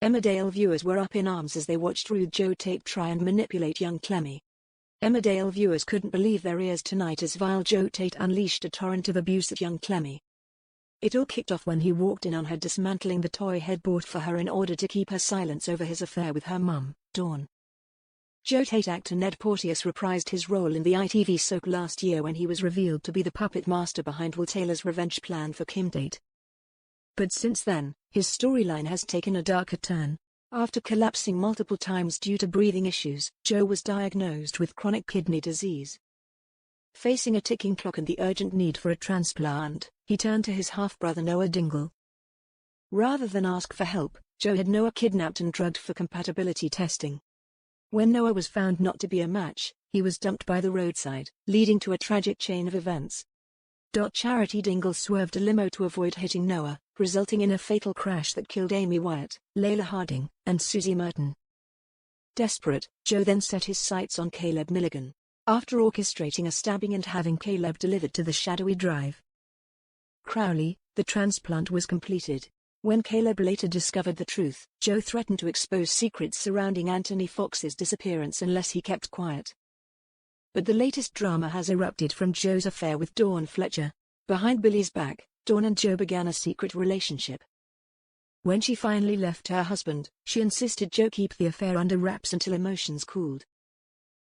Emmerdale viewers were up in arms as they watched rude Joe Tate try and manipulate young Clemy. Emmerdale viewers couldn't believe their ears tonight as vile Joe Tate unleashed a torrent of abuse at young Clemy. It all kicked off when he walked in on her dismantling the toy head bought for her in order to keep her silence over his affair with her mum, Dawn. Joe Tate actor Ned Porteous reprised his role in the ITV soap last year when he was revealed to be the puppet master behind Will Taylor's revenge plan for Kim Tate. But since then, his storyline has taken a darker turn. After collapsing multiple times due to breathing issues, Joe was diagnosed with chronic kidney disease. Facing a ticking clock and the urgent need for a transplant, he turned to his half-brother Noah Dingle. Rather than ask for help, Joe had Noah kidnapped and drugged for compatibility testing. When Noah was found not to be a match, he was dumped by the roadside, leading to a tragic chain of events. Charity Dingle swerved a limo to avoid hitting Noah, resulting in a fatal crash that killed Amy Wyatt, Layla Harding, and Susie Merton. Desperate, Joe then set his sights on Caleb Milligan, after orchestrating a stabbing and having Caleb delivered to the shadowy drive. Crowley, the transplant was completed. When Caleb later discovered the truth, Joe threatened to expose secrets surrounding Anthony Fox's disappearance unless he kept quiet. But the latest drama has erupted from Joe's affair with Dawn Fletcher. Behind Billy's back, Dawn and Joe began a secret relationship. When she finally left her husband, she insisted Joe keep the affair under wraps until emotions cooled.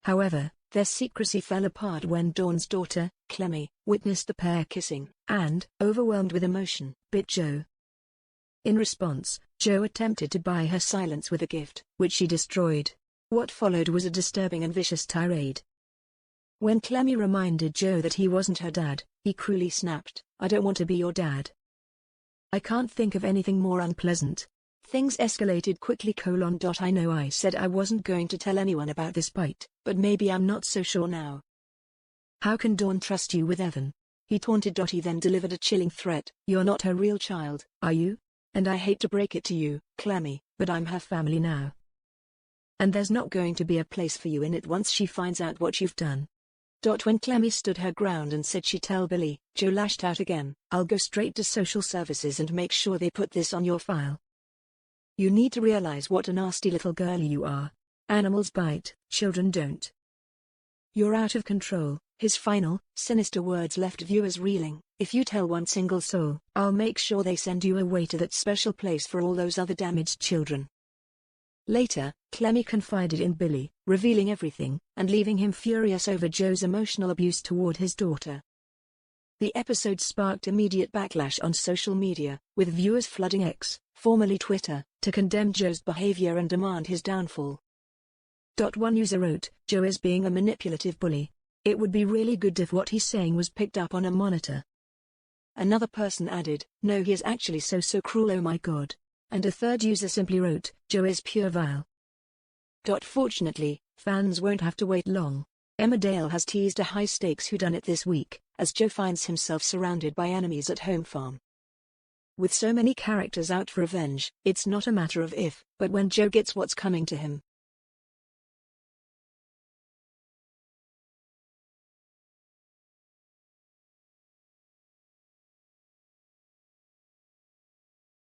However, their secrecy fell apart when Dawn's daughter, Clemy, witnessed the pair kissing, and, overwhelmed with emotion, bit Joe. In response, Joe attempted to buy her silence with a gift, which she destroyed. What followed was a disturbing and vicious tirade. When Clemy reminded Joe that he wasn't her dad, he cruelly snapped, "I don't want to be your dad. I can't think of anything more unpleasant." Things escalated quickly. I know I said I wasn't going to tell anyone about this bite, but maybe I'm not so sure now. How can Dawn trust you with Evan? He taunted. He then delivered a chilling threat, "You're not her real child, are you? And I hate to break it to you, Clemy, but I'm her family now. And there's not going to be a place for you in it once she finds out what you've done." When Clemy stood her ground and said she'd tell Billy, Joe lashed out again, "I'll go straight to social services and make sure they put this on your file. You need to realize what a nasty little girl you are. Animals bite, children don't. You're out of control." His final, sinister words left viewers reeling. "If you tell one single soul, I'll make sure they send you away to that special place for all those other damaged children." Later, Clemy confided in Billy, revealing everything, and leaving him furious over Joe's emotional abuse toward his daughter. The episode sparked immediate backlash on social media, with viewers flooding X, formerly Twitter, to condemn Joe's behavior and demand his downfall. One user wrote, "Joe is being a manipulative bully. It would be really good if what he's saying was picked up on a monitor." Another person added, "No, he is actually so cruel, oh my god." And a third user simply wrote, "Joe is pure vile." Fortunately, fans won't have to wait long. Emmerdale has teased a high-stakes whodunit this week, as Joe finds himself surrounded by enemies at home farm. With so many characters out for revenge, it's not a matter of if, but when Joe gets what's coming to him.